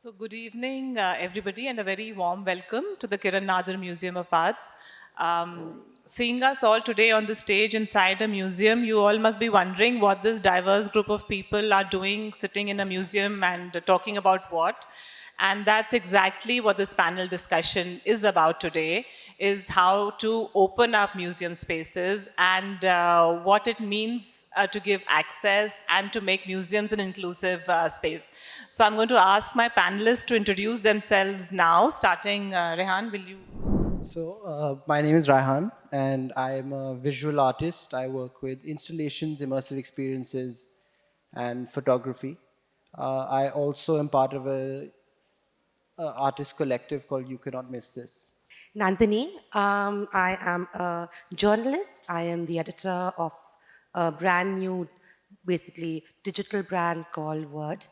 So good evening, everybody, and a very warm welcome to the Kiran Nadar Museum of Arts. Seeing us all today on the stage inside a museum, you all must be wondering what this diverse group of people are doing sitting in a museum and talking about what. And that's exactly what this panel discussion is about today, is how to open up museum spaces and what it means to give access and to make museums an inclusive space. So I'm going to ask my panelists to introduce themselves now, starting Rehan, will you? My name is Raihan, and I'm a visual artist. I work with installations, immersive experiences, and photography. I also am part of a artist collective called You Cannot Miss This. Nandini, I am a journalist. I am the editor of a brand new, basically, digital brand called Word.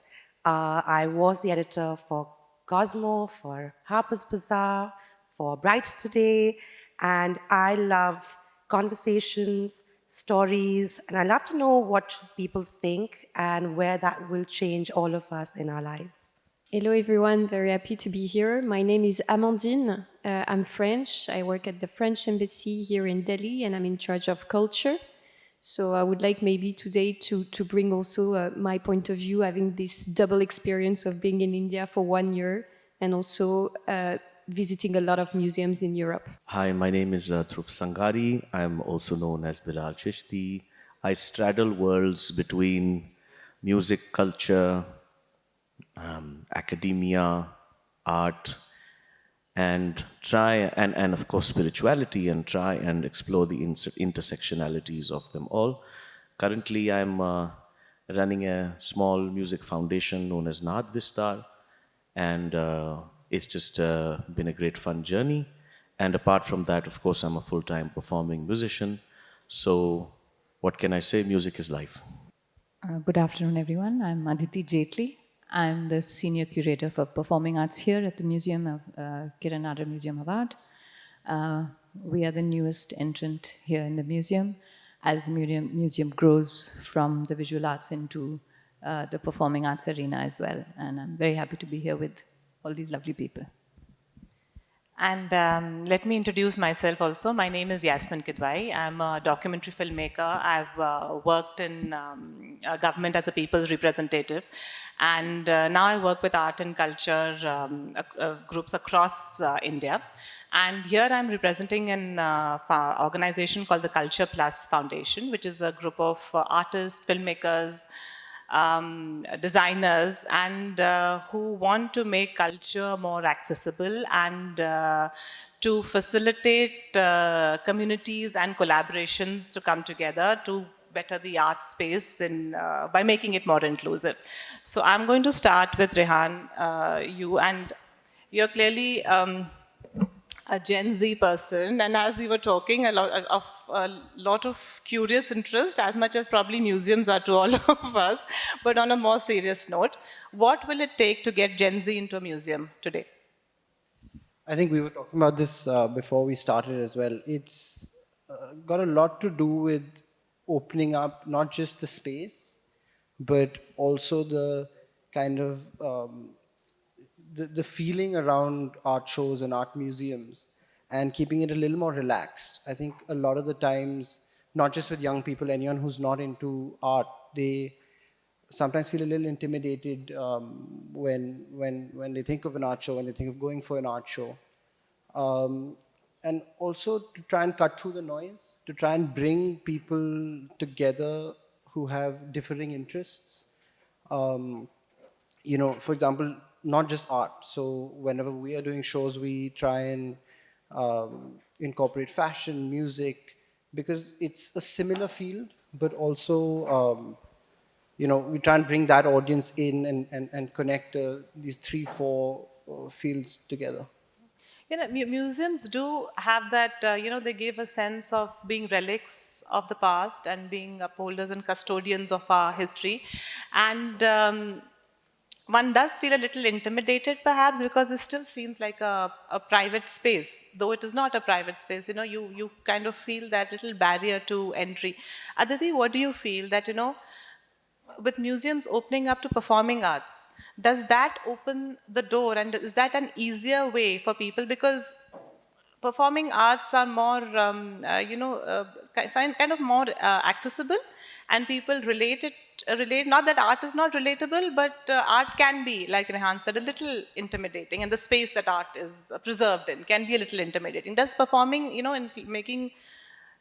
I was the editor for Cosmo, for Harper's Bazaar, for Brights Today, and I love conversations, stories, and I love to know what people think and where that will change all of us in our lives. Hello everyone, very happy to be here. My name is Amandine. I'm French. I work at the French Embassy here in Delhi and I'm in charge of culture. So I would like maybe today to bring also my point of view, having this double experience of being in India for 1 year and also visiting a lot of museums in Europe. Hi, my name is Dhruv Sangari. I'm also known as Bilal Chishti. I straddle worlds between music, culture, academia, art, and and of course spirituality, and try and explore the intersectionalities of them all. Currently, I'm running a small music foundation known as Nad Vistar, and it's just been a great fun journey. And apart from that, of course, I'm a full-time performing musician. So what can I say? Music is life. Good afternoon, everyone. I'm Aditi Jaitley. I'm the senior curator for performing arts here at the Museum of Kiran Nadar Museum of Art. We are the newest entrant here in the museum as the museum grows from the visual arts into the performing arts arena as well. And I'm very happy to be here with all these lovely people. And let me introduce myself also. My name is Yasmin Kidwai. I'm a documentary filmmaker. I've worked in government as a people's representative. And now I work with art and culture groups across India. And here I'm representing an organization called the Culture Plus Foundation, which is a group of artists, filmmakers, designers, and who want to make culture more accessible and to facilitate communities and collaborations to come together to better the art space by making it more inclusive. So I'm going to start with Rehan. You're clearly a Gen Z person, and as we were talking, a lot of curious interest, as much as probably museums are to all of us. But on a more serious note, what will it take to get Gen Z into a museum today? I think we were talking about this before we started as well. It's got a lot to do with opening up not just the space, but also the kind of the feeling around art shows and art museums and keeping it a little more relaxed. I think a lot of the times, not just with young people, anyone who's not into art, they sometimes feel a little intimidated when they think of an art show, when they think of going for an art show. And also to try and cut through the noise, to try and bring people together who have differing interests. For example, not just art. So whenever we are doing shows, we try and incorporate fashion, music, because it's a similar field, but also, we try and bring that audience in and connect these 3, 4 fields together. Museums do have that, they give a sense of being relics of the past and being upholders and custodians of our history. And one does feel a little intimidated perhaps because it still seems like a private space, though it is not a private space. You kind of feel that little barrier to entry. Aditi, what do you feel that, with museums opening up to performing arts, does that open the door, and is that an easier way for people? Because performing arts are more, kind of more accessible, and people relate. Not that art is not relatable, but art can be, like Rehan said, a little intimidating, and the space that art is preserved in can be a little intimidating. Does performing, in making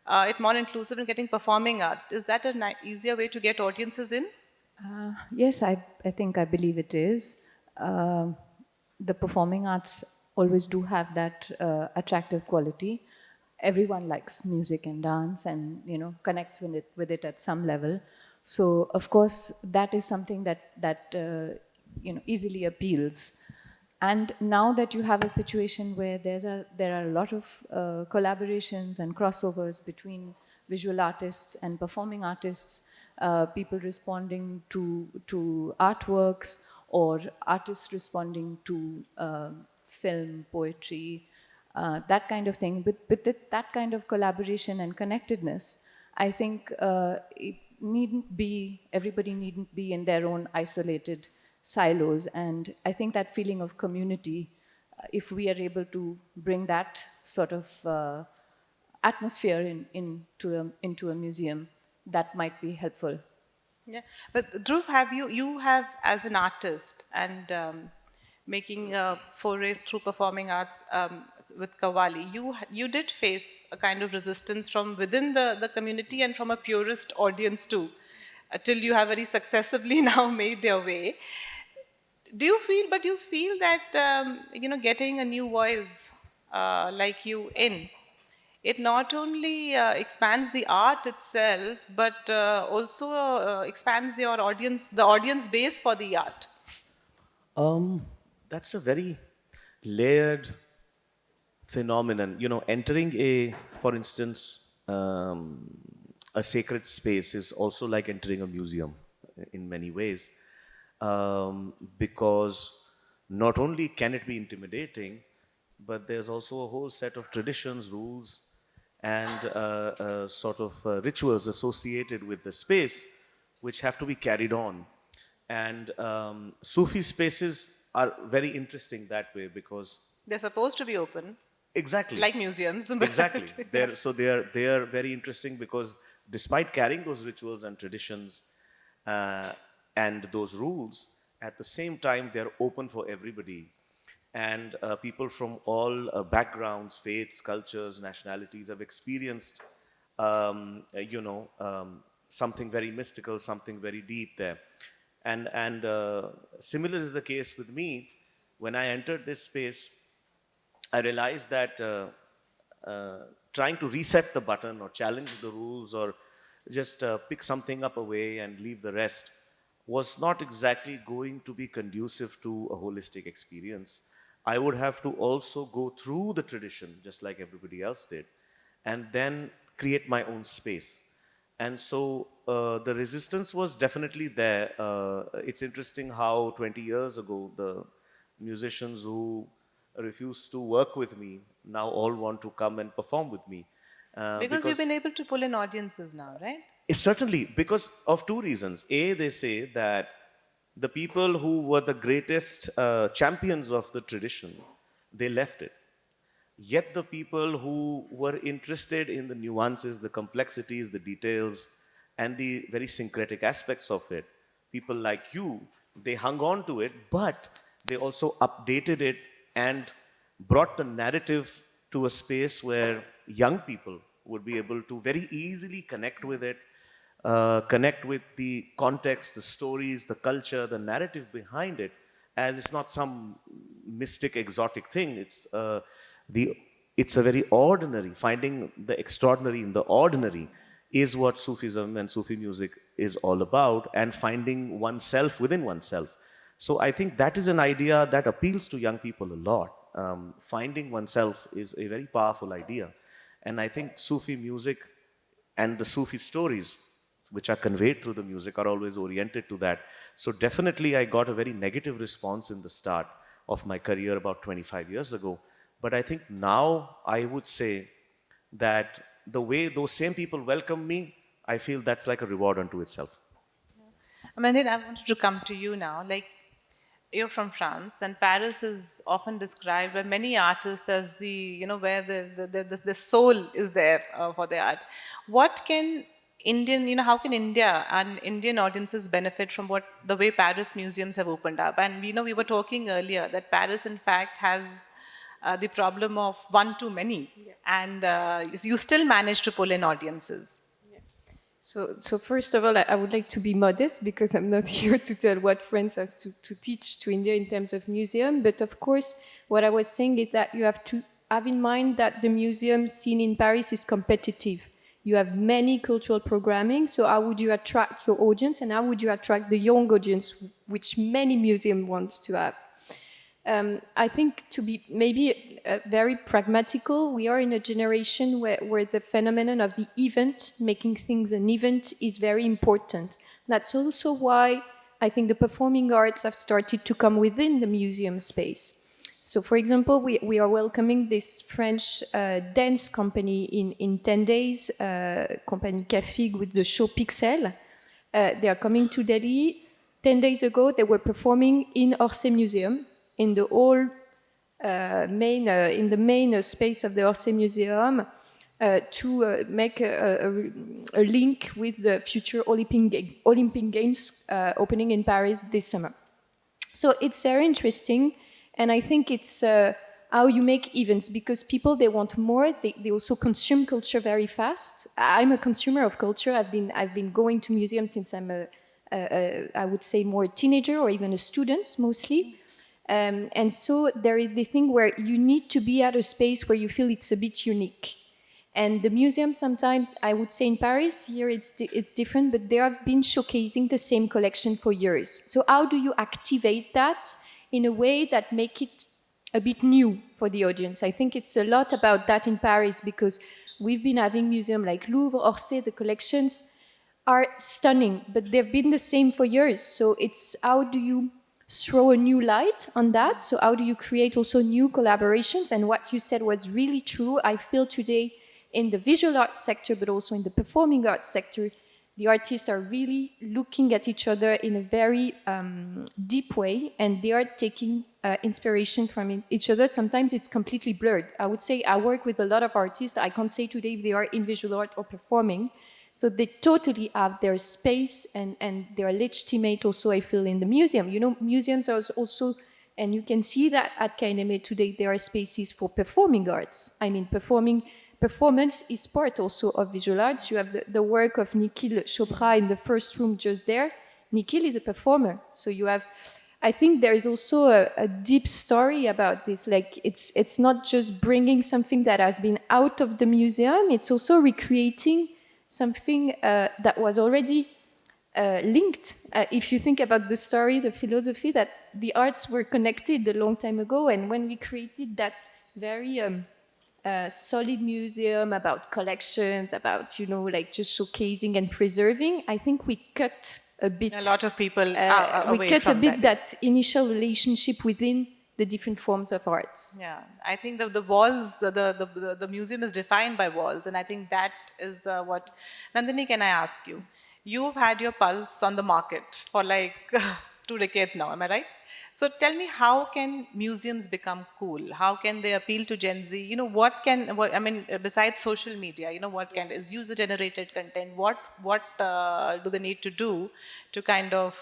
it more inclusive and getting performing arts, is that an easier way to get audiences in? Yes, I think I believe it is. The performing arts always do have that attractive quality. Everyone likes music and dance, and connects with it at some level. So of course that is something that easily appeals. And now that you have a situation where there are a lot of collaborations and crossovers between visual artists and performing artists, people responding to artworks, or artists responding to film, poetry, that kind of thing. That kind of collaboration and connectedness, I think everybody needn't be in their own isolated silos. And I think that feeling of community, if we are able to bring that sort of atmosphere into a museum, that might be helpful. Yeah, but Dhruv, you have as an artist and making a foray through performing arts with Kawali, you did face a kind of resistance from within the community and from a purist audience too, till you have very successfully now made your way. Do you feel that getting a new voice like you in, it not only expands the art itself, but also expands the audience base for the art? Um, that's a very layered phenomenon. Entering for instance, a sacred space is also like entering a museum in many ways, because not only can it be intimidating, but there's also a whole set of traditions, rules, and sort of rituals associated with the space which have to be carried on. And Sufi spaces are very interesting that way because They're supposed to be open, exactly. like museums. Exactly. But They are very interesting because despite carrying those rituals and traditions uh, and those rules, at the same time they're open for everybody, and people from all backgrounds, faiths, cultures, nationalities have experienced, something very mystical, something very deep there, and similar is the case with me. When I entered this space, I realized that trying to reset the button or challenge the rules or just pick something up away and leave the rest was not exactly going to be conducive to a holistic experience. I would have to also go through the tradition just like everybody else did, and then create my own space. And so the resistance was definitely there. It's interesting how 20 years ago, the musicians who refused to work with me now all want to come and perform with me. because you've Because been able to pull in audiences now, right? it's certainly because of two reasons. A, they say that the people who were the greatest champions of the tradition, they left it. Yet the people who were interested in the nuances, the complexities, the details, and the very syncretic aspects of it, people like you, they hung on to it, but they also updated it and brought the narrative to a space where young people would be able to very easily connect with it, connect with the context, the stories, the culture, the narrative behind it, as it's not some mystic, exotic thing. The it's a very ordinary. Finding the extraordinary in the ordinary is what Sufism and Sufi music is all about, and finding oneself within oneself. So I think that is an idea that appeals to young people a lot. Finding oneself is a very powerful idea, and I think Sufi music and the Sufi stories which are conveyed through the music are always oriented to that. So definitely I got a very negative response in the start of my career about 25 years ago. But I think now I would say that the way those same people welcome me, I feel that's like a reward unto itself. Amandine, I wanted to come to you now. Like, you're from France, and Paris is often described by many artists as the, where the soul is there for the art. What can how can India and Indian audiences benefit from the way Paris museums have opened up? And, we were talking earlier that Paris, in fact, has the problem of one too many, and you still manage to pull in audiences. So first of all, I would like to be modest because I'm not here to tell what France has to teach to India in terms of museum. But of course, what I was saying is that you have to have in mind that the museum scene in Paris is competitive. You have many cultural programming, so how would you attract your audience and how would you attract the young audience, which many museums wants to have? I think to be maybe very pragmatical, we are in a generation where the phenomenon of the event, making things an event, is very important. That's also why I think the performing arts have started to come within the museum space. So, for example, we are welcoming this French dance company in 10 days, company Cafig with the show Pixel. They are coming to Delhi. 10 days ago, they were performing in Orsay Museum, in the whole main space of the Orsay Museum, to make a link with the future Olympic Games opening in Paris this summer. So it's very interesting, and I think it's how you make events, because people, they want more. They also consume culture very fast. I'm a consumer of culture. I've been going to museums since I'm I would say more a teenager or even a student mostly. And so there is the thing where you need to be at a space where you feel it's a bit unique. And the museum sometimes, I would say in Paris, here it's different, but they have been showcasing the same collection for years. So how do you activate that in a way that make it a bit new for the audience? I think it's a lot about that in Paris, because we've been having museums like Louvre, Orsay, the collections are stunning, but they've been the same for years. So it's how do you throw a new light on that? So how do you create also new collaborations? And what you said was really true. I feel today in the visual arts sector, but also in the performing arts sector, the artists are really looking at each other in a very deep way, and they are taking inspiration from each other. Sometimes it's completely blurred. I would say I work with a lot of artists. I can't say today if they are in visual art or performing. So they totally have their space, and they are legitimate also, I feel, in the museum. You know, museums are also, and you can see that at KNMA today, there are spaces for performing arts. I mean, performance is part also of visual arts. You have the work of Nikhil Chopra in the first room just there. Nikhil is a performer. So you have, I think there is also a deep story about this. Like, it's not just bringing something that has been out of the museum, it's also recreating something that was already linked. If you think about the story, the philosophy, that the arts were connected a long time ago, and when we created that very solid museum about collections, about, you know, like just showcasing and preserving, I think we cut a bit. A lot of people we cut a bit that initial relationship within the different forms of arts. Yeah, I think the walls, the museum is defined by walls, and I think that is what. Nandini, can I ask you? You've had your pulse on the market for like 2 decades now, am I right? So tell me, how can museums become cool? How can they appeal to Gen Z? You know, I mean, besides social media, you know, what can is user-generated content? What do they need to do to kind of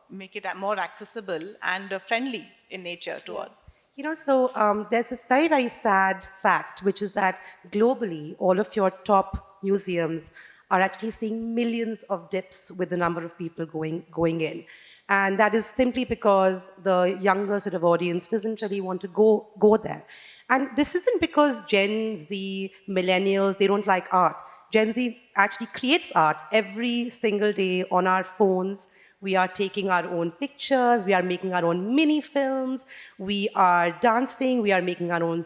make it more accessible and friendly in nature to all? You know, so there's this very, very sad fact, which is that globally, all of your top museums are actually seeing millions of dips with the number of people going in. And that is simply because the younger sort of audience doesn't really want to go there. And this isn't because Gen Z, millennials, they don't like art. Gen Z actually creates art every single day on our phones. We are taking our own pictures, we are making our own mini films, we are dancing, we are making our own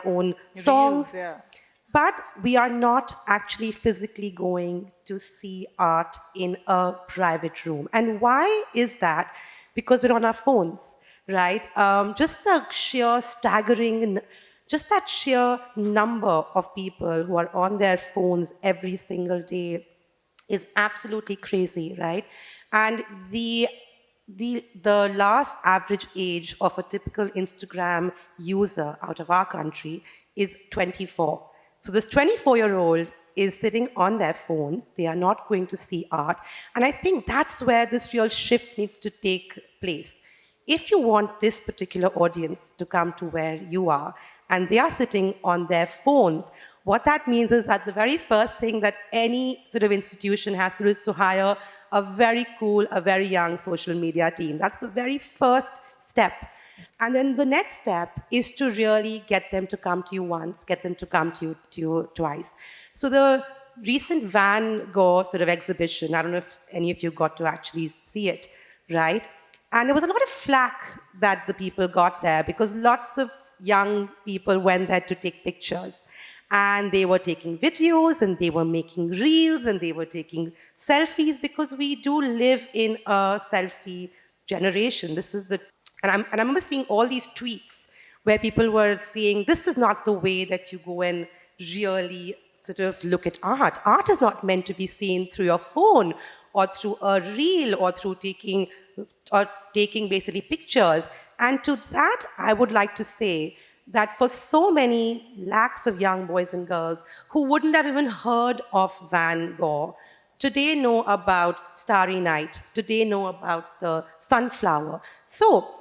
own songs. Reels, yeah. But we are not actually physically going to see art in a private room. And why is that? Because we're on our phones, right? Just the sheer staggering, just that sheer number of people who are on their phones every single day is absolutely crazy, right? And the the last average age of a typical Instagram user out of our country is 24. So this 24-year-old is sitting on their phones. They are not going to see art. And I think that's where this real shift needs to take place. If you want this particular audience to come to where you are, and they are sitting on their phones, what that means is that the very first thing that any sort of institution has to do is to hire a very cool, a very young social media team. That's the very first step. And then the next step is to really get them to come to you once, get them to come to you twice. So the recent Van Gogh sort of exhibition, I don't know if any of you got to actually see it, right? And there was a lot of flack that the people got there because lots of young people went there to take pictures. And they were taking videos and they were making reels and they were taking selfies because we do live in a selfie generation. This is the, and I remember seeing all these tweets where people were saying, this is not the way that you go and really sort of look at art. Art is not meant to be seen through your phone or through a reel or through taking basically pictures. And to that, I would like to say that for so many lakhs of young boys and girls who wouldn't have even heard of Van Gogh, today know about Starry Night, today know about the sunflower. So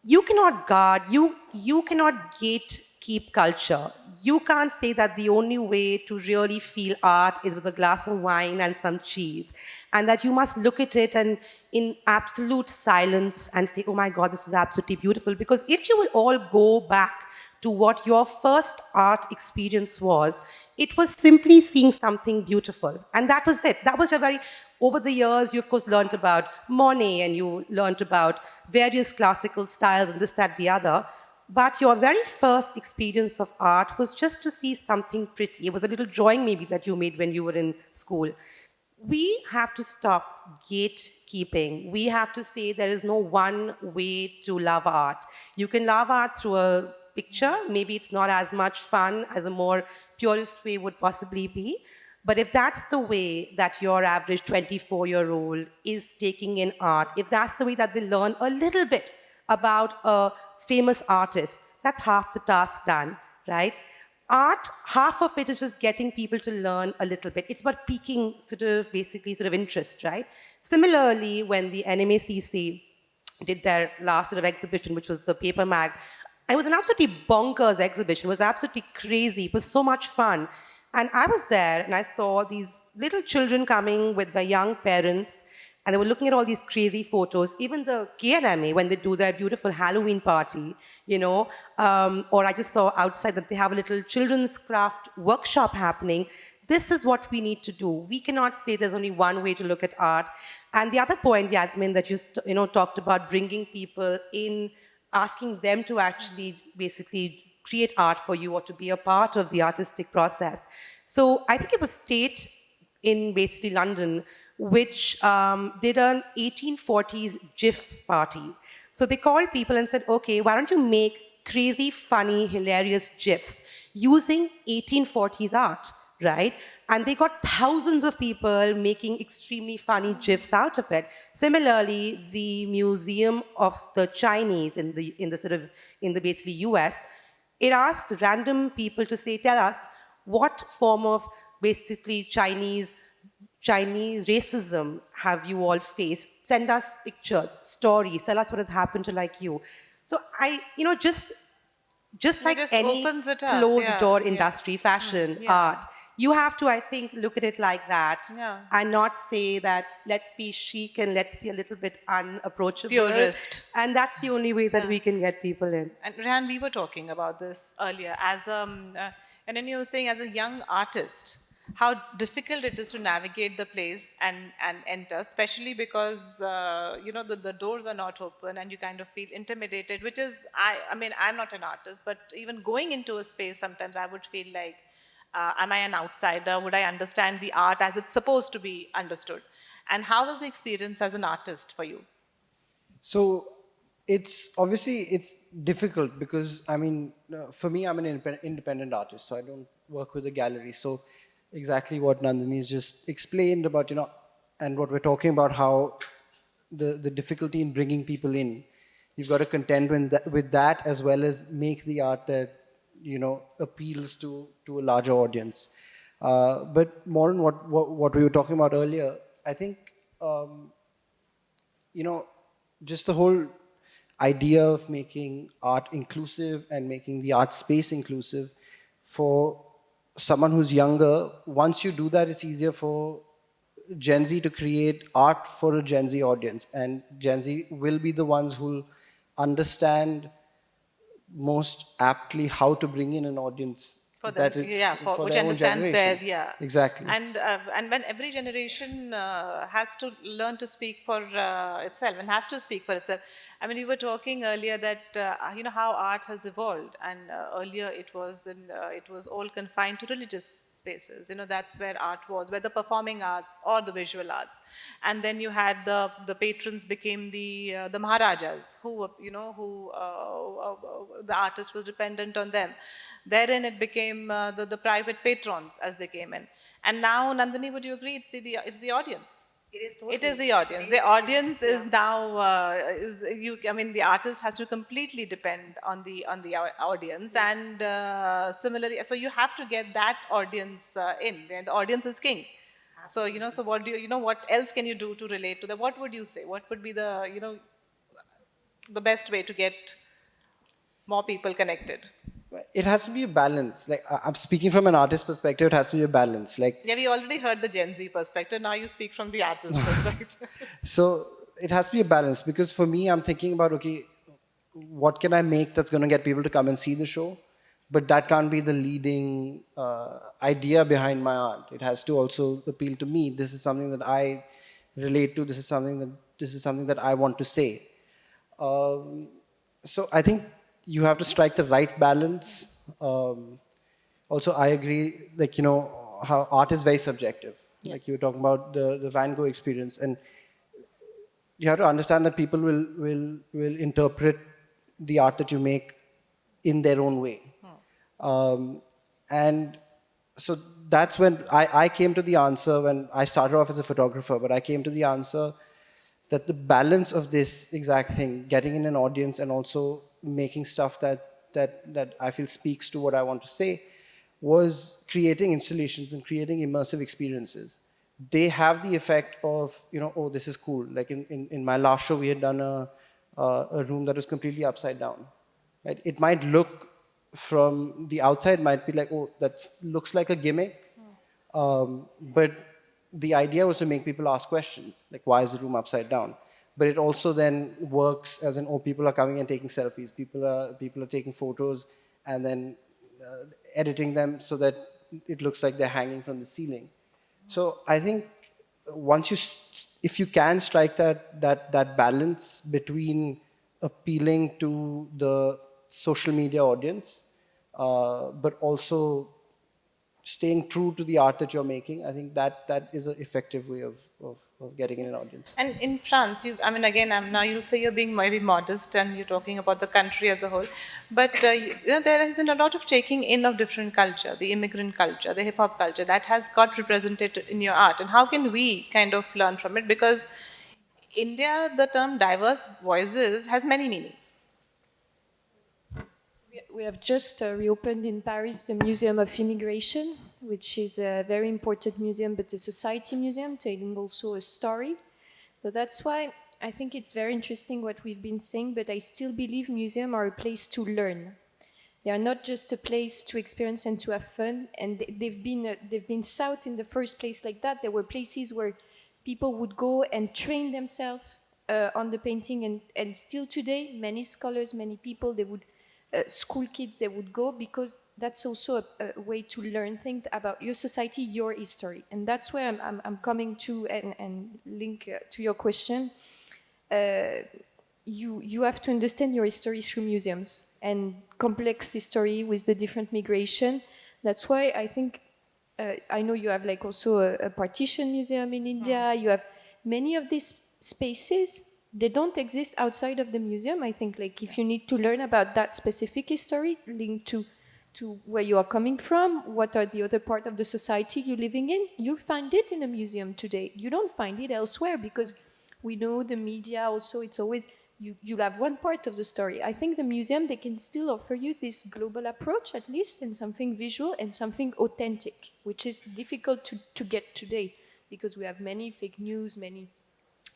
you cannot guard, you cannot gatekeep culture. You can't say that the only way to really feel art is with a glass of wine and some cheese, and that you must look at it and in absolute silence and say, oh my God, this is absolutely beautiful. Because if you will all go back to what your first art experience was, it was simply seeing something beautiful. And that was it. That was your very, over the years, you of course learned about Monet and you learned about various classical styles and this, that, the other. But your very first experience of art was just to see something pretty. It was a little drawing maybe that you made when you were in school. We have to stop gatekeeping. We have to say there is no one way to love art. You can love art through a picture. Maybe it's not as much fun as a more purist way would possibly be. But if that's the way that your average 24-year-old is taking in art, if that's the way that they learn a little bit about a famous artist, that's half the task done, right? Art, half of it is just getting people to learn a little bit. It's about piquing basically interest, right? Similarly, when the NMACC did their last exhibition, which was the paper mag, it was an absolutely bonkers exhibition. It was absolutely crazy. It was so much fun. And I was there and I saw these little children coming with their young parents and they were looking at all these crazy photos. Even the KNMA, when they do their beautiful Halloween party, or I just saw outside that they have a little children's craft workshop happening. This is what we need to do. We cannot say there's only one way to look at art. And the other point, Yasmin, that you talked about bringing people in, asking them to actually basically create art for you or to be a part of the artistic process. So I think it was State in basically London, which did an 1840s GIF party. So they called people and said, okay, why don't you make crazy, funny, hilarious GIFs using 1840s art, right? And they got thousands of people making extremely funny GIFs out of it. Similarly, the Museum of the Chinese in the basically US, it asked random people to say, tell us what form of basically Chinese racism have you all faced? Send us pictures, stories, tell us what has happened to you. So just like just any opens it up. closed door Yeah. industry, fashion, Yeah. art, you have to, I think, look at it like that Yeah. and not say that let's be chic and let's be a little bit unapproachable. Purist. And that's the only way that we can get people in. And Rehan, we were talking about this earlier. And then you were saying, as a young artist, how difficult it is to navigate the place and enter, especially because the doors are not open and you kind of feel intimidated. Which is, I mean, I'm not an artist, but even going into a space, sometimes I would feel like, am I an outsider? Would I understand the art as it's supposed to be understood? And how was the experience as an artist for you? So it's difficult because for me, I'm an independent artist, so I don't work with a gallery. So exactly what Nandini's just explained about, and what we're talking about, how the difficulty in bringing people in. You've got to contend with that as well as make the art that appeals to a larger audience. But more on what we were talking about earlier, I think just the whole idea of making art inclusive and making the art space inclusive for someone who's younger. Once you do that, it's easier for Gen Z to create art for a Gen Z audience, and Gen Z will be the ones who'll understand most aptly how to bring in an audience For them, that is yeah, for for which their own understands their, generation. yeah. Exactly. And when every generation has to learn to speak for itself and has to speak for itself. I mean, you were talking earlier that how art has evolved, and earlier it was all confined to religious spaces. That's where art was, where the performing arts or the visual arts, and then you had the patrons became the maharajas who were, the artist was dependent on them. Therein it became the private patrons as they came in. And now, Nandini, would you agree it's the audience? It is totally. It is the audience. The audience is now I mean, the artist has to completely depend on the audience, and similarly, so you have to get that audience in. The audience is king. So so what do what else can you do to relate to that? What would you say? What would be the the best way to get more people connected? It has to be a balance. Like I'm speaking from an artist perspective, it has to be a balance. Like Yeah, we already heard the Gen Z perspective. Now you speak from the artist perspective. so, it has to be a balance because for me, I'm thinking about okay, what can I make that's going to get people to come and see the show, but that can't be the leading idea behind my art. It has to also appeal to me. This is something that I relate to. This is something that I want to say. Um, so I think you have to strike the right balance. Also, I agree, like, how art is very subjective. Like you were talking about the Van Gogh experience. And you have to understand that people will interpret the art that you make in their own way. And so that's when I came to the answer when I started off as a photographer, but I came to the answer that the balance of this exact thing, getting in an audience and also making stuff that I feel speaks to what I want to say, was creating installations and creating immersive experiences. They have the effect of, oh, this is cool. Like in my last show, we had done a room that was completely upside down. Right? It might look from the outside, might be like, oh, that looks like a gimmick. But the idea was to make people ask questions, like why is the room upside down? But it also then works as in, oh, people are coming and taking selfies, people are taking photos and then editing them so that it looks like they're hanging from the ceiling. So I think once if you can strike that balance between appealing to the social media audience, but also staying true to the art that you're making, I think that is an effective way of getting in an audience. And in France, I mean, again, now you'll say you're being very modest and you're talking about the country as a whole, but there has been a lot of taking in of different culture, the immigrant culture, the hip hop culture, that has got represented in your art. And how can we kind of learn from it? Because India, the term diverse voices has many meanings. We have just reopened in Paris the Museum of Immigration, which is a very important museum, but a society museum telling also a story. So that's why I think it's very interesting what we've been saying, but I still believe museums are a place to learn. They are not just a place to experience and to have fun, and they've been south in the first place like that. There were places where people would go and train themselves on the painting, and still today, many scholars, many people, they would school kids, they would go because that's also a way to learn things about your society, your history. And that's where I'm coming to and link to your question. You have to understand your history through museums and complex history with the different migration. That's why I think, I know you have like also a partition museum in India, you have many of these spaces. They don't exist outside of the museum. I think like if you need to learn about that specific history linked to where you are coming from, what are the other part of the society you're living in, you'll find it in a museum today. You don't find it elsewhere because We know the media also, it's always, you'll have one part of the story. I think the museum, they can still offer you this global approach at least, and something visual and something authentic, which is difficult to get today because we have many fake news, many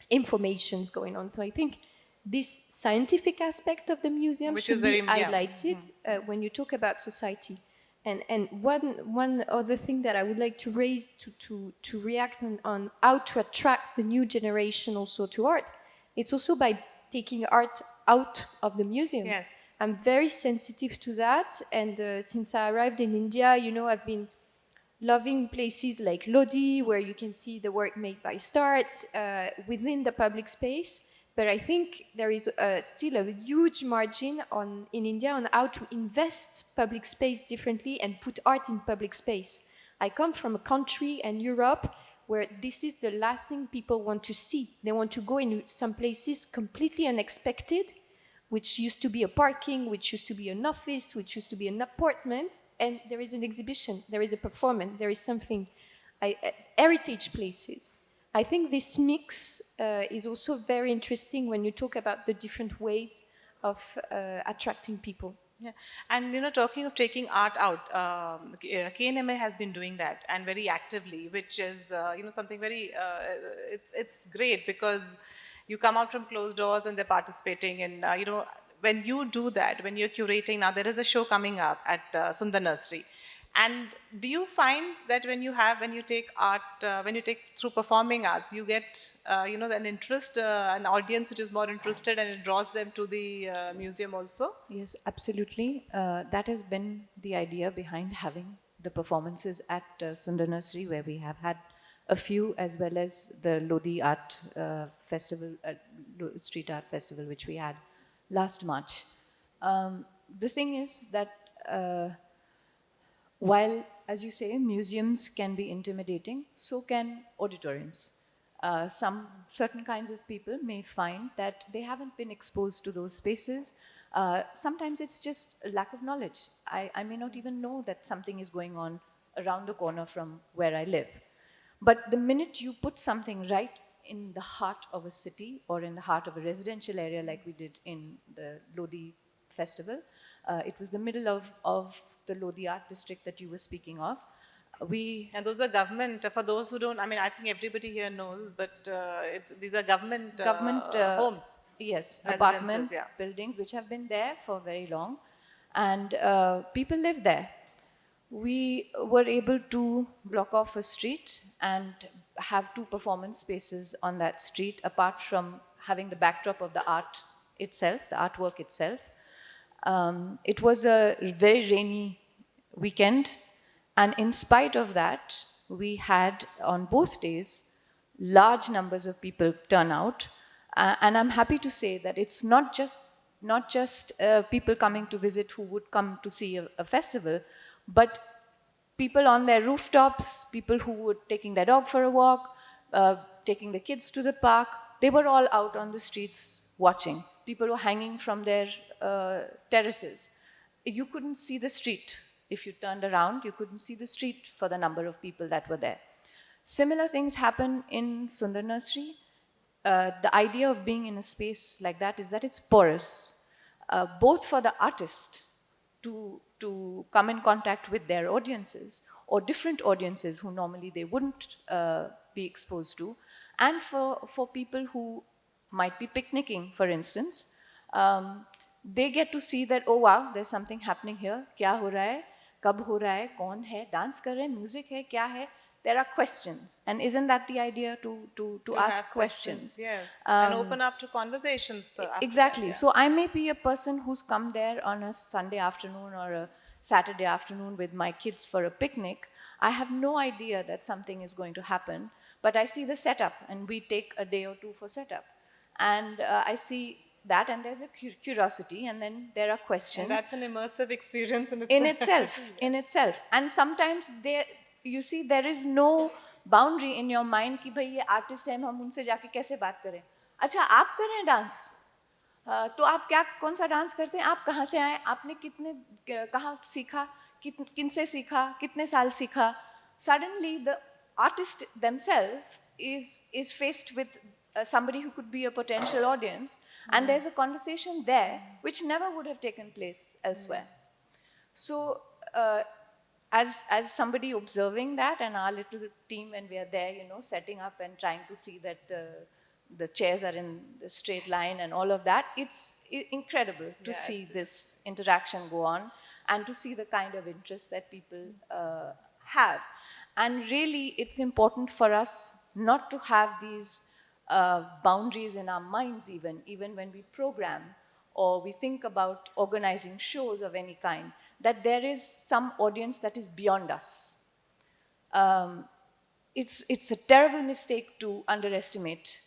informations going on. So I think this scientific aspect of the museum Which should is be very, yeah. highlighted when you talk about society. And one other thing that I would like to raise to react on how to attract the new generation also to art, it's also by taking art out of the museum. Yes. I'm very sensitive to that, and since I arrived in India, you know, I've been loving places like Lodi, where you can see the work made by Start within the public space. But I think there is still a huge margin in India on how to invest public space differently and put art in public space. I come from a country and Europe where this is the last thing people want to see. They want to go in some places completely unexpected, which used to be a parking, which used to be an office, which used to be an apartment, and there is an exhibition, there is a performance, there is something. Heritage places. I think this mix is also very interesting when you talk about the different ways of attracting people. Yeah, and you know, talking of taking art out, KNMA has been doing that and very actively, which is you know, something very it's great because you come out from closed doors and they're participating, and you know, when you do that, when you're curating, now there is a show coming up at Sundar Nursery. And do you find that when you take art, when you take through performing arts, you get, you know, an interest, an audience which is more interested, and it draws them to the museum also? Yes, absolutely. That has been the idea behind having the performances at Sundar Nursery, where we have had a few, as well as the Lodi Art Festival, Street Art Festival, which we had last March. The thing is that while, as you say, museums can be intimidating, so can auditoriums. Some certain kinds of people may find that they haven't been exposed to those spaces. Sometimes it's just a lack of knowledge. I may not even know that something is going on around the corner from where I live. But the minute you put something right in the heart of a city or in the heart of a residential area, like we did in the Lodi festival, it was the middle of the Lodi art district that you were speaking of. And those are government, for those who don't, I mean, I think everybody here knows, but these are government, government homes. yes, Residences, apartment yeah. buildings which have been there for very long, and people live there. We were able to block off a street and have two performance spaces on that street, apart from having the backdrop of the art itself, the artwork itself. It was a very rainy weekend, and in spite of that, we had on both days large numbers of people turn out. And I'm happy to say that it's not just people coming to visit who would come to see a festival, but people on their rooftops, people who were taking their dog for a walk, taking the kids to the park. They were all out on the streets watching. People were hanging from their terraces. You couldn't see the street. If you turned around, you couldn't see the street for the number of people that were there. Similar things happen in Sundar Nursery. The idea of being in a space like that is that it's porous, both for the artist to come in contact with their audiences or different audiences who normally they wouldn't be exposed to, and for people who might be picnicking, for instance. They get to see that, oh wow, there's something happening here. Kya ho raha hai? Kab ho raha hai? Kaun hai? Dance kar rahe? Music hai? Kya hai? There are questions. And isn't that the idea to ask have questions? Yes, and open up to conversations after Exactly. that, yeah. So I may be a person who's come there on a Sunday afternoon or a Saturday afternoon with my kids for a picnic. I have no idea that something is going to happen, but I see the setup and we take a day or two for setup. And I see that, and there's a curiosity, and then there are questions And that's an immersive experience in in itself. itself. In itself. And sometimes there, you see, there is no boundary in your mind कि भाई ये artist हैं, हम उनसे जाके कैसे बात करें. अच्छा, आप कर रहे हैं डांस, तो आप क्या, कौन सा डांस करते हैं, आप कहाँ से आए, आपने कितने, कहाँ सीखा, किन से सीखा, कितने साल सीखा. Suddenly the artist themselves is faced with somebody who could be a potential audience, and there's a conversation there which never would have taken place elsewhere. So, as somebody observing that, and our little team, when we are there, setting up and trying to see that the chairs are in the straight line and all of that, it's incredible to see this interaction go on and to see the kind of interest that people have. And really, it's important for us not to have these boundaries in our minds, even when we program or we think about organizing shows of any kind, that there is some audience that is beyond us. It's a terrible mistake to underestimate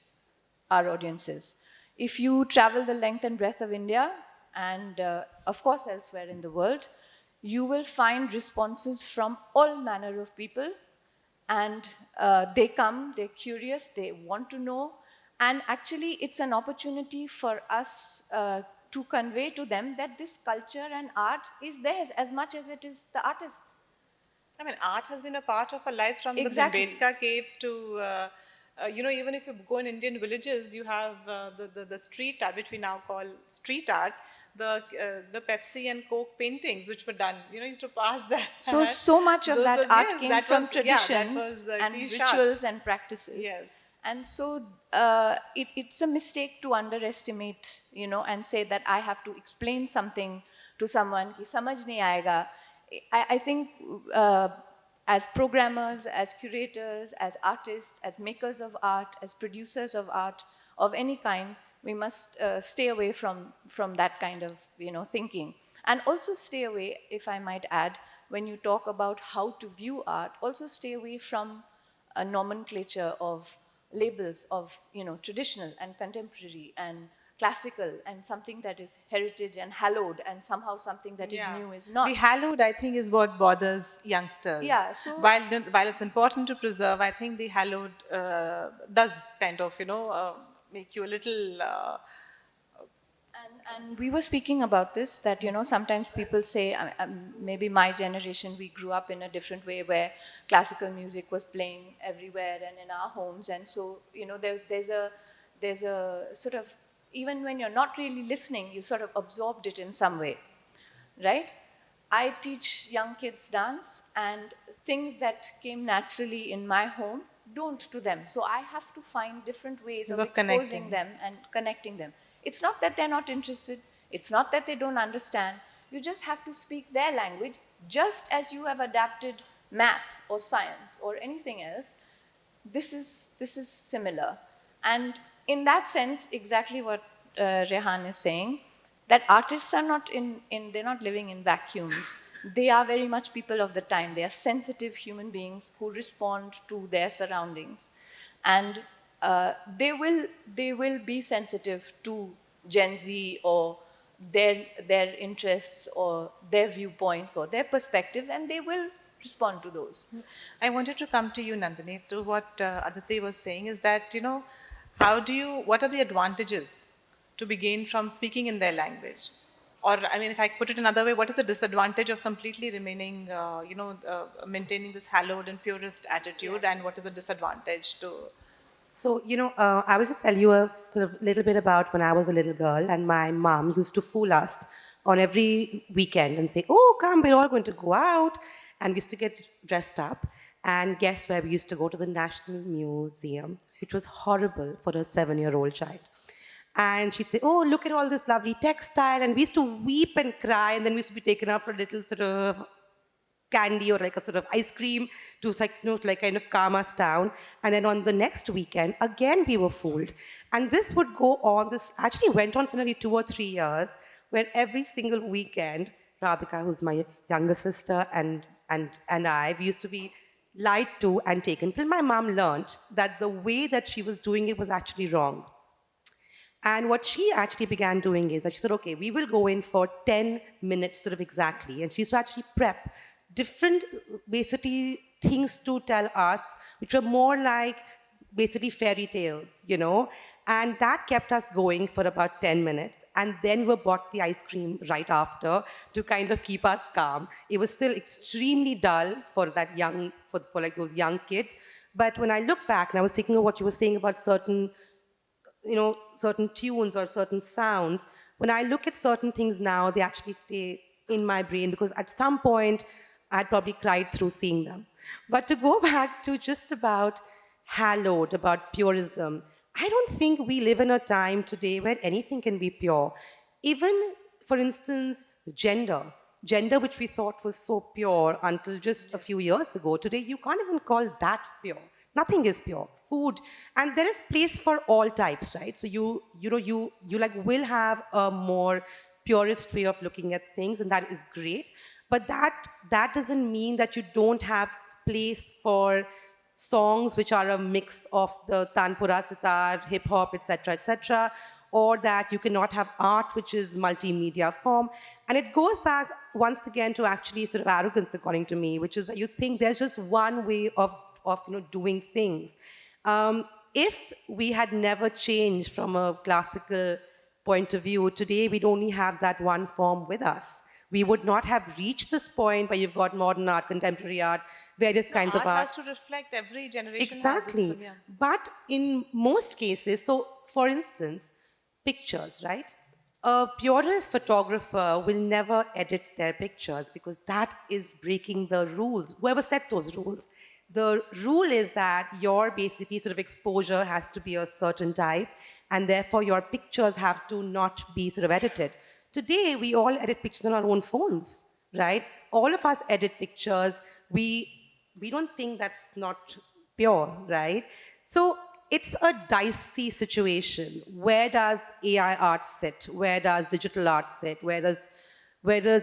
our audiences. If you travel the length and breadth of India, and of course elsewhere in the world, you will find responses from all manner of people, and they come, they're curious, they want to know, and actually it's an opportunity for us to convey to them that this culture and art is theirs as much as it is the artists. I mean, art has been a part of our life from Exactly. the Bhimbetka caves to, even if you go in Indian villages, you have the street art, which we now call street art, the Pepsi and Coke paintings, which were done. Used to pass that. So much of Those that was- art yes, came that from was- traditions yeah, that was, and key sharp. rituals and practices. Yes. And so it's a mistake to underestimate, and say that I have to explain something to someone, ki samajh nahi aayega. I think as programmers, as curators, as artists, as makers of art, as producers of art of any kind, we must stay away from that kind of thinking. And also stay away, if I might add, when you talk about how to view art, also stay away from a nomenclature of labels of traditional and contemporary and classical and something that is heritage and hallowed and somehow something that is new is not. The hallowed, I think, is what bothers youngsters. Yeah, so- while it's important to preserve, I think the hallowed does kind of, make you a little. And we were speaking about this, that sometimes people say, maybe my generation, we grew up in a different way where classical music was playing everywhere and in our homes, and so there's a sort of, even when you're not really listening, you sort of absorbed it in some way, right? I teach young kids dance, and things that came naturally in my home don't to them. So I have to find different ways of exposing connecting. them and connecting them. It's not that they're not interested. It's not that they don't understand. You just have to speak their language, just as you have adapted math or science or anything else. This is similar. And in that sense, exactly what Rehan is saying, that artists are not they're not living in vacuums. They are very much people of the time. They are sensitive human beings who respond to their surroundings. And they will be sensitive to Gen Z or their interests or their viewpoints or their perspectives, and they will respond to those. I wanted to come to you, Nandini, to what Aditi was saying is that, what are the advantages to be gained from speaking in their language? Or, I mean, if I put it another way, what is the disadvantage of completely remaining, maintaining this hallowed and purist attitude, and what is the disadvantage to? So, I will just tell you a sort of little bit about when I was a little girl, and my mom used to fool us on every weekend and say, "Oh, come, we're all going to go out." And we used to get dressed up. And guess where we used to go? To the National Museum, which was horrible for a 7-year-old child. And she'd say, "Oh, look at all this lovely textile." And we used to weep and cry, and then we used to be taken up for a little sort of candy or like a sort of ice cream to like kind of calm us down. And then on the next weekend, again we were fooled. And this would go on, this actually went on for nearly 2 or 3 years, where every single weekend, Radhika, who's my younger sister, and I, we used to be lied to and taken, till my mom learned that the way that she was doing it was actually wrong. And what she actually began doing is that she said, "Okay, we will go in for 10 minutes sort of exactly." And she used to actually prep different, basically, things to tell us, which were more like basically fairy tales, And that kept us going for about 10 minutes. And then we bought the ice cream right after to kind of keep us calm. It was still extremely dull for that for like those young kids. But when I look back and I was thinking of what you were saying about certain certain tunes or certain sounds, when I look at certain things now, they actually stay in my brain because at some point I'd probably cried through seeing them. But to go back to just about hallowed, about purism, I don't think we live in a time today where anything can be pure. Even, for instance, gender. Gender, which we thought was so pure until just a few years ago, today you can't even call that pure. Nothing is pure. Food, and there is place for all types, right? So you like will have a more purist way of looking at things, and that is great. But that doesn't mean that you don't have place for songs which are a mix of the tanpura, sitar, hip hop, etc., or that you cannot have art which is multimedia form. And it goes back once again to actually sort of arrogance, according to me, which is that you think there's just one way of doing things. If we had never changed from a classical point of view, today we'd only have that one form with us. We would not have reached this point where you've got modern art, contemporary art, various kinds of Art art. has to reflect every generation. Exactly. Has its, yeah. But in most cases, so for instance, pictures, right? A purist photographer will never edit their pictures because that is breaking the rules. Whoever set those rules. The rule is that your basically sort of exposure has to be a certain type, and therefore your pictures have to not be sort of edited. Today, we all edit pictures on our own phones, right? All of us edit pictures. We don't think that's not pure, right? So it's a dicey situation. Where does AI art sit? Where does digital art sit? Where does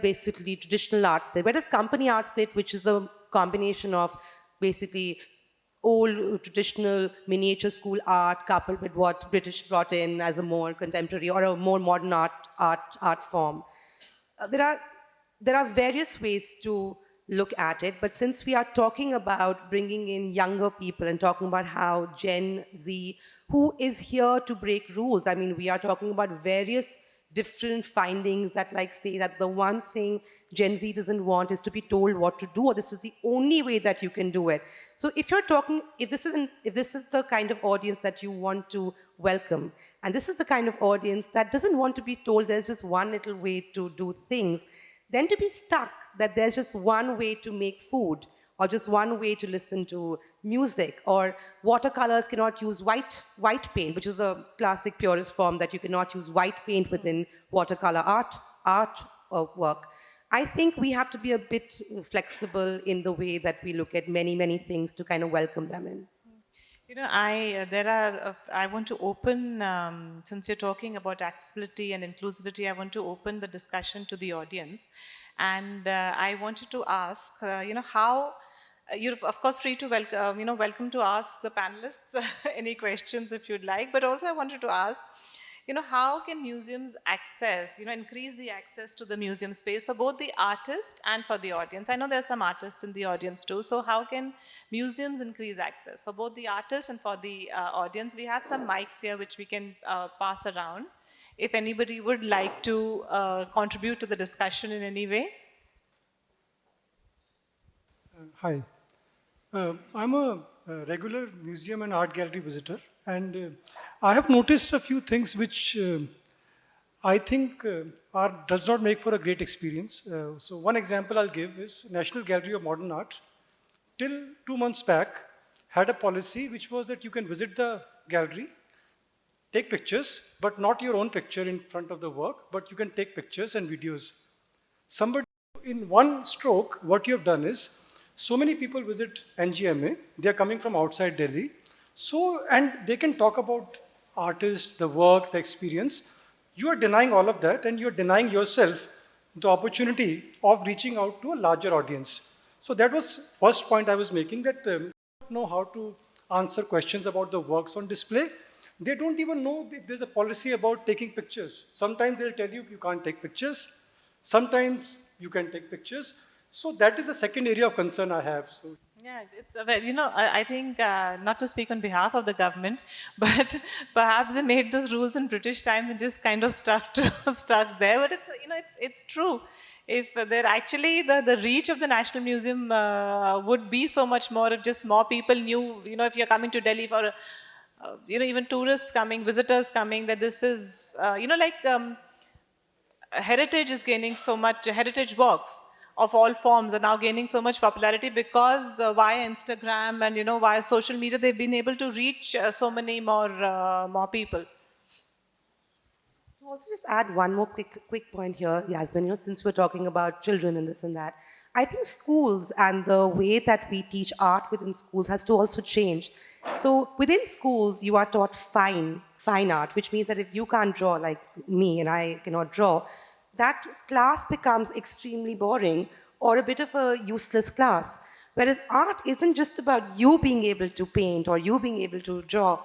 basically traditional art sit? Where does company art sit, which is a combination of basically old traditional miniature school art coupled with what British brought in as a more contemporary or a more modern art form. There are various ways to look at it, but since we are talking about bringing in younger people and talking about how Gen Z, who is here to break rules, I mean, we are talking about various different findings that like say that the one thing Gen Z doesn't want is to be told what to do, or this is the only way that you can do it. So if you're talking, if this is the kind of audience that you want to welcome, and this is the kind of audience that doesn't want to be told there's just one little way to do things, then to be stuck that there's just one way to make food, or just one way to listen to music, or watercolors cannot use white paint, which is a classic purist form that you cannot use white paint within watercolor art work. I think we have to be a bit flexible in the way that we look at many things to kind of welcome them in. I want to open, since you're talking about accessibility and inclusivity, I want to open the discussion to the audience. And I wanted to ask, how, you're of course free to welcome to ask the panelists any questions if you'd like, but also I wanted to ask, how can museums increase the access to the museum space for both the artist and for the audience? I know there are some artists in the audience too, so how can museums increase access for both the artist and for the audience? We have some mics here which we can pass around. If anybody would like to contribute to the discussion in any way. Hi. I'm a regular museum and art gallery visitor, and I have noticed a few things which I think does not make for a great experience. So one example I'll give is National Gallery of Modern Art. Till 2 months back, had a policy which was that you can visit the gallery, take pictures, but not your own picture in front of the work, but you can take pictures and videos. Somebody, in one stroke, what you have done is, so many people visit NGMA, they are coming from outside Delhi, and they can talk about artists, the work, the experience. You are denying all of that, and you are denying yourself the opportunity of reaching out to a larger audience. So that was first point I was making, that don't know how to answer questions about the works on display. They don't even know if there's a policy about taking pictures. Sometimes they'll tell you can't take pictures. Sometimes you can take pictures. So that is the second area of concern I have. So. Yeah, it's I think not to speak on behalf of the government, but perhaps they made those rules in British times and just kind of stuck there. But it's true. If they're actually the reach of the National Museum would be so much more if just more people knew. If you're coming to Delhi for even tourists coming, visitors coming, that this is, heritage is gaining so much, heritage walks of all forms are now gaining so much popularity because via Instagram and, via social media, they've been able to reach so many more people. To also just add one more quick point here, Yasmin, since we're talking about children and this and that, I think schools and the way that we teach art within schools has to also change. So within schools, you are taught fine art, which means that if you can't draw like me and I cannot draw, that class becomes extremely boring or a bit of a useless class. Whereas art isn't just about you being able to paint or you being able to draw,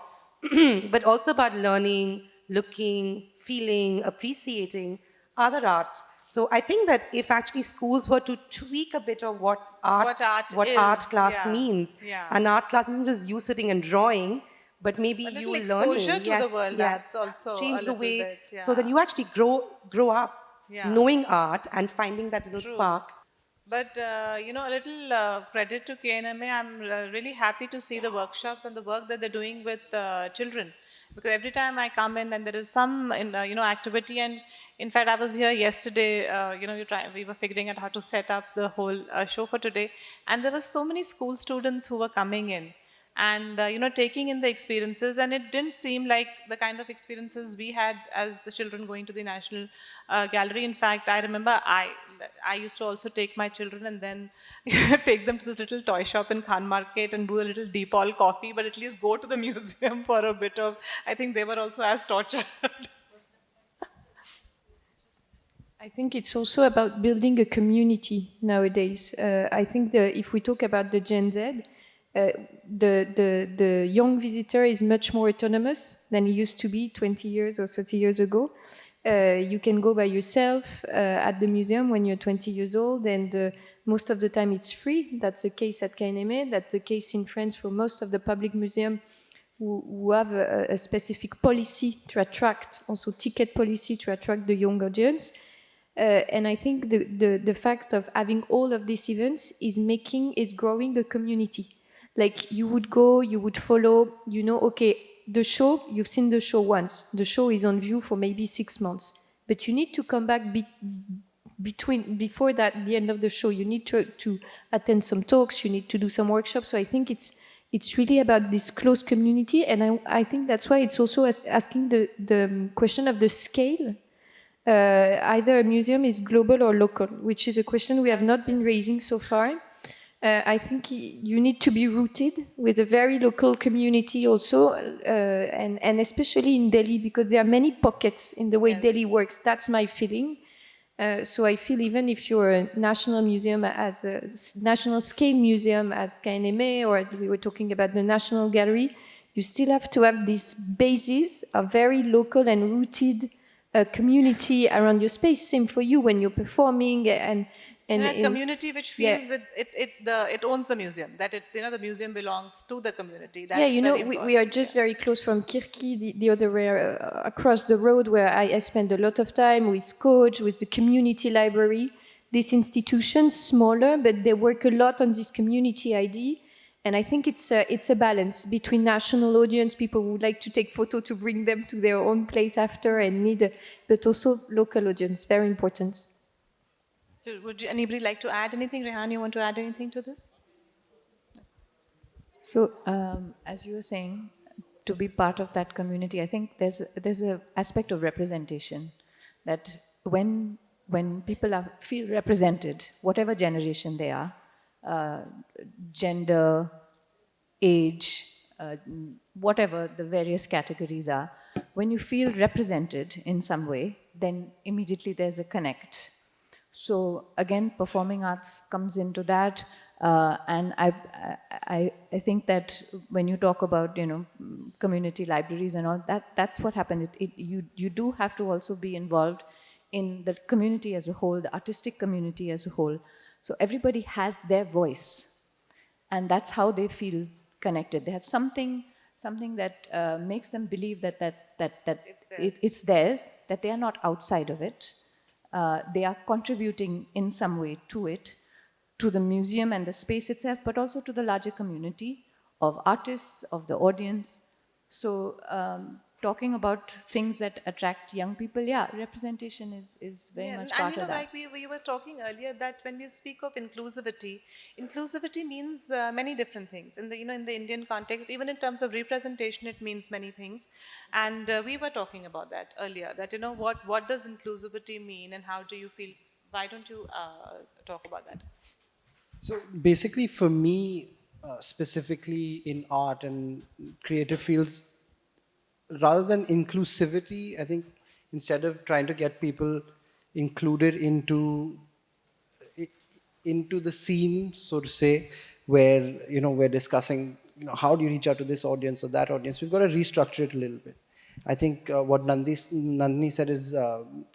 but also about learning, looking, feeling, appreciating other art. So I think that if actually schools were to tweak a bit of what art is, class yeah, means, yeah. an art class isn't just you sitting and drawing, but maybe A you little exposure learning, to the world yes, adds also a change the little way, bit, so that yeah. you actually grow up Yeah. knowing art and finding that little True. spark. But, a little credit to KNMA. I'm really happy to see the workshops and the work that they're doing with children. Because every time I come in and there is some, activity, and in fact, I was here yesterday, we were figuring out how to set up the whole show for today. And there were so many school students who were coming in and taking in the experiences, and it didn't seem like the kind of experiences we had as the children going to the National Gallery. In fact, I remember I used to also take my children and then take them to this little toy shop in Khan Market and do a little deep all coffee, but at least go to the museum for a bit of, I think they were also as tortured. I think it's also about building a community nowadays. I think if we talk about the Gen Z, the young visitor is much more autonomous than he used to be 20 years or 30 years ago. You can go by yourself at the museum when you're 20 years old, and most of the time it's free. That's the case at KNMA. That's the case in France for most of the public museums who have a specific policy to attract, also ticket policy to attract the young audience. And I think the fact of having all of these events is growing a community. Like you would go, you would follow, okay, the show, you've seen the show once. The show is on view for maybe 6 months. But you need to come back before that, the end of the show. You need to attend some talks, you need to do some workshops. So I think it's really about this close community. And I think that's why it's also asking the question of the scale. Either a museum is global or local, which is a question we have not been raising so far. I think you need to be rooted with a very local community also, and especially in Delhi, because there are many pockets in the way Delhi works. That's my feeling. So I feel even if you're a national museum, as a national scale museum as KNMA, or we were talking about the National Gallery, you still have to have this basis of very local and rooted community around your space. Same for you when you're performing and a community which feels it owns the museum, that the museum belongs to the community. That's we are just very close from Kirki, the other way across the road, where I spend a lot of time with Coach, with the community library. These institutions, smaller, but they work a lot on this community idea. And I think it's a balance between national audience, people who would like to take photo to bring them to their own place after and but also local audience, very important. So would anybody like to add anything? Rehan, you want to add anything to this? So, as you were saying, to be part of that community, I think there's an aspect of representation that when people feel represented, whatever generation they are, gender, age, whatever the various categories are, when you feel represented in some way, then immediately there's a connect. So again, performing arts comes into that, and I think that when you talk about community libraries and all that's what happened. You do have to also be involved in the community as a whole, the artistic community as a whole. So everybody has their voice, and that's how they feel connected. They have something that makes them believe that it's theirs, that they are not outside of it. They are contributing in some way to it, to the museum and the space itself, but also to the larger community of artists, of the audience. So talking about things that attract young people, yeah, representation is very much and part you know, of that. like we were talking earlier that when we speak of inclusivity, inclusivity means many different things. In the in the Indian context, even in terms of representation, it means many things. And we were talking about that earlier. That what does inclusivity mean, and how do you feel? Why don't you talk about that? So basically, for me, specifically in art and creative fields, rather than inclusivity, I think instead of trying to get people included into the scene, so to say, where we're discussing, how do you reach out to this audience or that audience, we've got to restructure it a little bit. I think what Nandini said is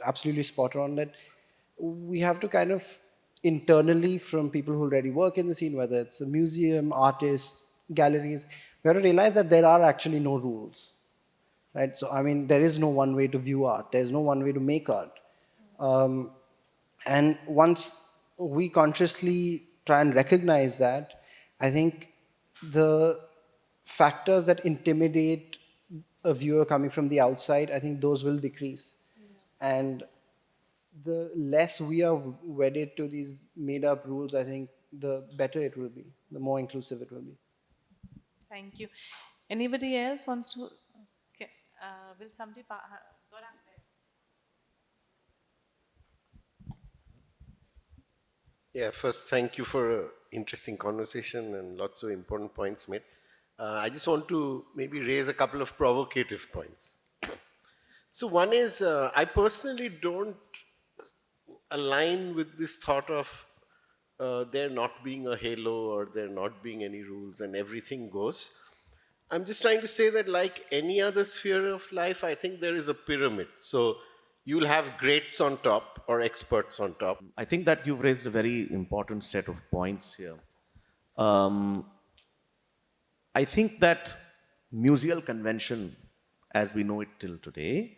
absolutely spot on, that we have to kind of internally, from people who already work in the scene, whether it's a museum, artists, galleries, we have to realize that there are actually no rules, right? So I mean, there is no one way to view art, there's no one way to make art. um, and once we consciously try and recognize that, I think the factors that intimidate a viewer coming from the outside, I think those will decrease. And the less we are wedded to these made up rules, I think the better it will be, the more inclusive it will be. Thank you. Anybody else wants to? Okay. Will somebody go down there? Yeah, first, thank you for an interesting conversation and lots of important points made. I just want to maybe raise a couple of provocative points. So one is, I personally don't align with this thought of there not being a halo or there not being any rules and everything goes. I'm just trying to say that like any other sphere of life, I think there is a pyramid. So you'll have greats on top or experts on top. I think that you've raised a very important set of points here. Um, I think that museal convention, as we know it till today,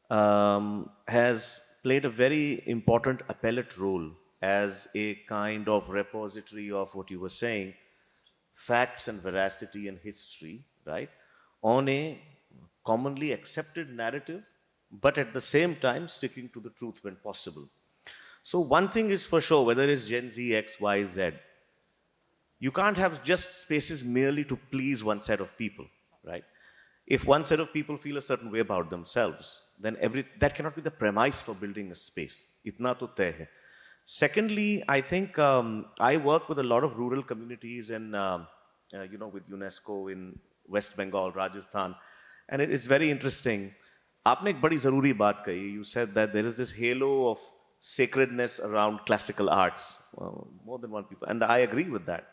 has played a very important appellate role as a kind of repository of what you were saying, facts and veracity and history, right, on a commonly accepted narrative, but at the same time sticking to the truth when possible. So one thing is for sure, whether it's Gen Z, X, Y, Z, you can't have just spaces merely to please one set of people, right? If one set of people feel a certain way about themselves, then that cannot be the premise for building a space. Itna to तय है. Secondly, I think I work with a lot of rural communities and with UNESCO in West Bengal, Rajasthan, and it is very interesting. आपने एक बड़ी ज़रूरी बात कही. You said that there is this halo of sacredness around classical arts. More than one people, and I agree with that.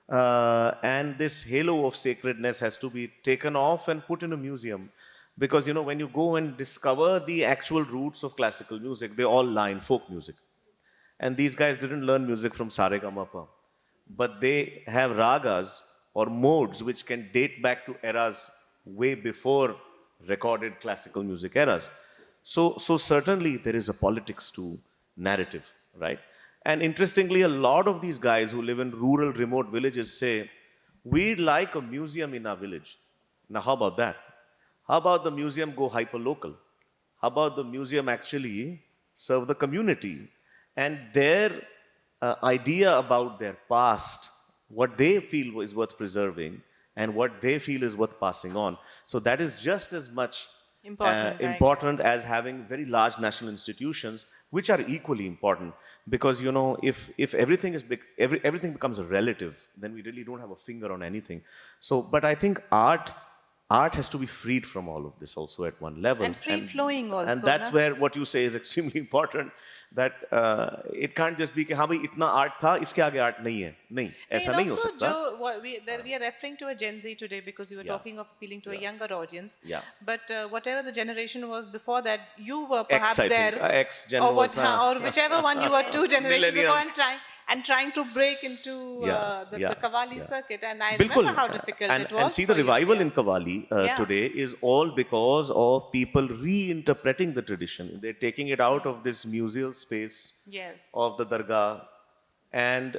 And this halo of sacredness has to be taken off and put in a museum, because when you go and discover the actual roots of classical music, they all lie in folk music. And these guys didn't learn music from Saregamapa, but they have ragas or modes which can date back to eras way before recorded classical music eras. So certainly there is a politics to narrative, right? And interestingly, a lot of these guys who live in rural, remote villages say, we'd like a museum in our village. Now, how about that? How about the museum go hyper-local? How about the museum actually serve the community? And their idea about their past, what they feel is worth preserving, and what they feel is worth passing on. So that is just as much important as having very large national institutions, which are equally important. Because if everything everything becomes a relative, then we really don't have a finger on anything. So, but I think art has to be freed from all of this also at one level. And free-flowing also. And that's where what you say is extremely important, that it can't just be कि हाँ भाई इतना art था, इसके आगे art नहीं है. नहीं, ऐसा नहीं हो सकता. We are referring to a Gen Z today because you were talking of appealing to a younger audience. Yeah. But whatever the generation was before that, you were perhaps X, I there. think. X Gen or was, or whichever one you were, two generations ago, Millennials. and trying to break into the Qawwali circuit. And I Bilkul. remember how difficult it was. And see, the for you. revival Yeah. in Qawwali today is all because of people reinterpreting the tradition. They're taking it out of this museal space Yes. of the dargah and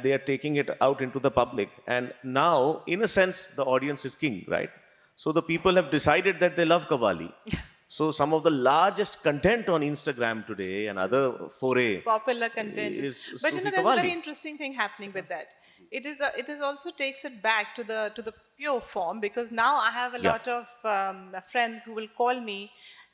they are taking it out into the public. And now, in a sense, the audience is king, right? So the people have decided that they love Qawwali. So some of the largest content on Instagram today and other foray Popular content. is But Sufi there's a very Qawwali. interesting thing happening with that. It is also takes it back to the pure form, because now I have a Yeah. lot of friends who will call me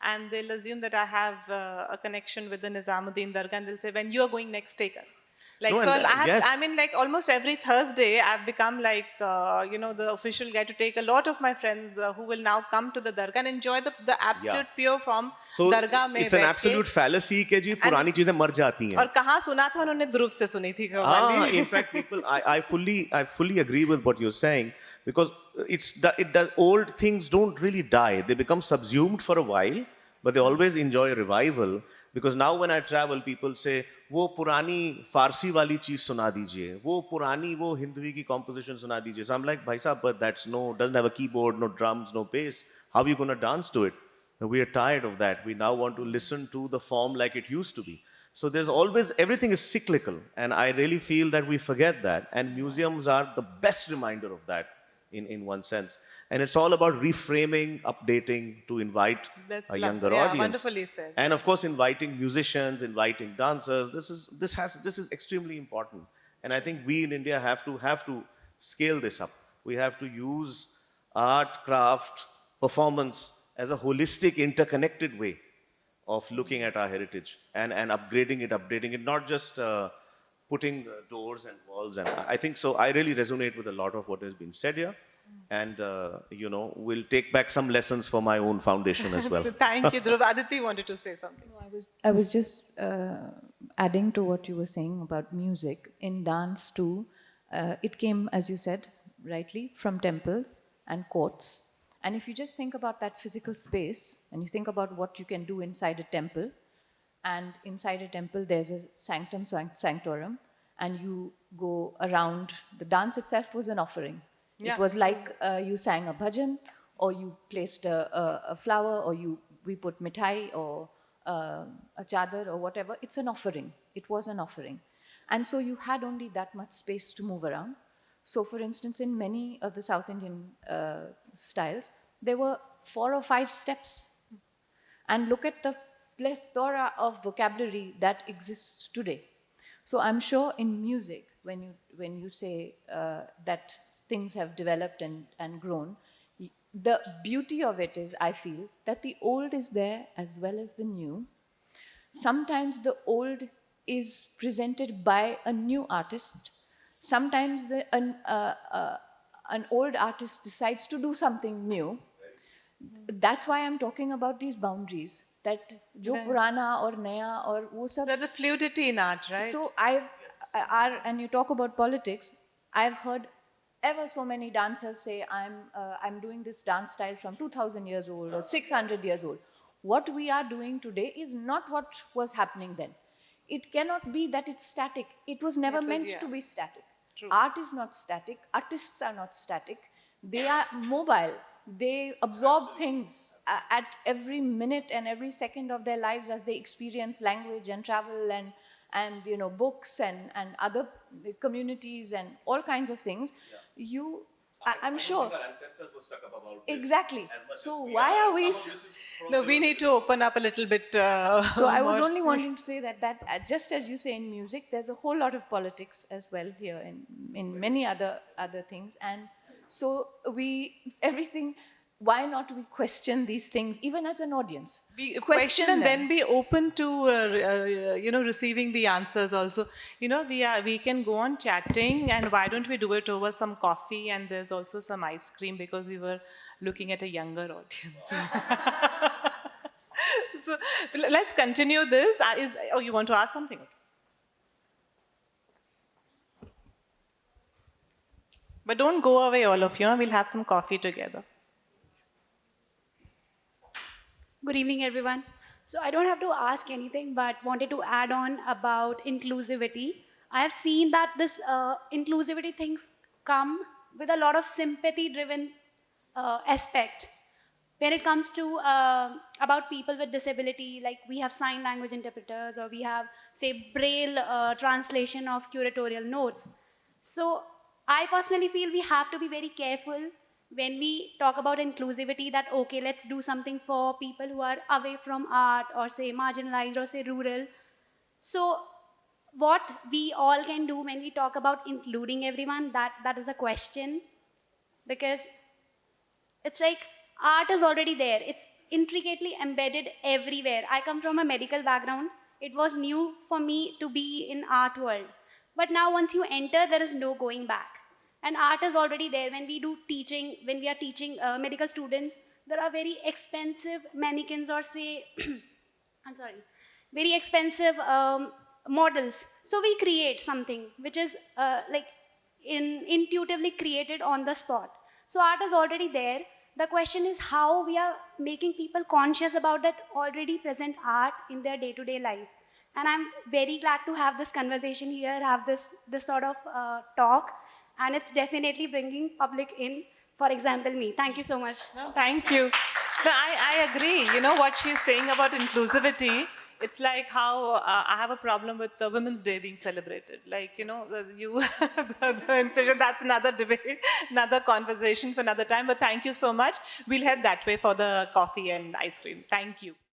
and they'll assume that I have a connection with the Nizamuddin Dargah, and they'll say, when you are going next, take us. Like, No, so and, yes. I mean, like almost every Thursday, I've become like, the official guy to take a lot of my friends who will now come to the Dargah and enjoy the absolute pure form So Dargah mein it's an baith ke. absolute fallacy कि जी पुरानी चीजें मर जाती हैं. और कहाँ सुना था उन्होंने, ध्रुव से सुनी थी Ah, qawwali. in fact, people, I fully agree with what you're saying, because the old things don't really die. They become subsumed for a while, but they always enjoy a revival. Because now when I travel, people say, वो पुरानी फारसी वाली चीज सुना दीजिए, वो पुरानी वो हिंदवी की composition सुना दीजिए. So I'm like, भाई साहब, but doesn't have a keyboard, no drums, no bass. How are you going to dance to it? We are tired of that. We now want to listen to the form like it used to be. So there's always, everything is cyclical, and I really feel that we forget that, and museums are the best reminder of that in one sense. And it's all about reframing, updating to invite That's a younger yeah, audience. wonderfully said. And of course, inviting musicians, inviting dancers. This is extremely important. And I think we in India have to scale this up. We have to use art, craft, performance as a holistic, interconnected way of looking at our heritage and upgrading it, not just putting doors and walls. And I think so. I really resonate with a lot of what has been said here. And, we'll take back some lessons for my own foundation as well. Thank you, Dhruv. Aditi wanted to say something. No, I was just adding to what you were saying about music. In dance too, it came, as you said, rightly, from temples and courts. And if you just think about that physical space, and you think about what you can do inside a temple, and inside a temple there's a sanctum sanctorum, and you go around, the dance itself was an offering. Yeah. It was like you sang a bhajan, or you placed a flower, or we put mithai or a chadar or whatever. It's an offering. It was an offering. And so you had only that much space to move around. So for instance, in many of the South Indian styles, there were 4 or 5 steps. And look at the plethora of vocabulary that exists today. So I'm sure in music, when you say that things have developed and grown, the beauty of it is, I feel, that the old is there as well as the new. Sometimes the old is presented by a new artist. Sometimes an old artist decides to do something new. That's why I'm talking about these boundaries, that jo purana or naya or wo sab. There's a fluidity in art, right? So and you talk about politics, I've heard ever so many dancers say, I'm doing this dance style from 2000 years old or 600 years old. What we are doing today is not what was happening then. It cannot be that it's static. It was never meant to be static. True. Art is not static. Artists are not static. They are mobile. They absorb things at every minute and every second of their lives as they experience language and travel and books and other communities and all kinds of things. Yeah. I'm sure. Our ancestors were stuck up about this. Exactly. So why are we? No, we need to open up a little bit. So I was only wanting to say that just as you say in music, there's a whole lot of politics as well here in many other things. And so everything. Why not we question these things even as an audience? Be question and then be open to receiving the answers also. We can go on chatting, and why don't we do it over some coffee, and there's also some ice cream, because we were looking at a younger audience. So let's continue this. You want to ask something? Okay. But don't go away, all of you. We'll have some coffee together. Good evening, everyone. So I don't have to ask anything, but wanted to add on about inclusivity. I have seen that this inclusivity things come with a lot of sympathy-driven aspect. when it comes to about people with disability, like we have sign language interpreters, or we have, say, braille translation of curatorial notes. So I personally feel we have to be very careful when we talk about inclusivity, that okay, let's do something for people who are away from art, or say marginalized, or say rural. So what we all can do when we talk about including everyone, that is a question, because it's like art is already there. It's intricately embedded everywhere. I come from a medical background. It was new for me to be in art world. But now once you enter, there is no going back. And art is already there. When we do teaching, when we are teaching medical students, there are very expensive mannequins, or say, I'm sorry, very expensive models. So we create something which is intuitively created on the spot. So art is already there. The question is how we are making people conscious about that already present art in their day-to-day life. And I'm very glad to have this conversation here, have this sort of talk, and it's definitely bringing public in, for example, me. Thank you so much. No, thank you. No, I agree. You know what she's saying about inclusivity. It's like how I have a problem with the Women's Day being celebrated. Like, you know, the inclusion, that's another debate, another conversation for another time. But thank you so much. We'll head that way for the coffee and ice cream. Thank you.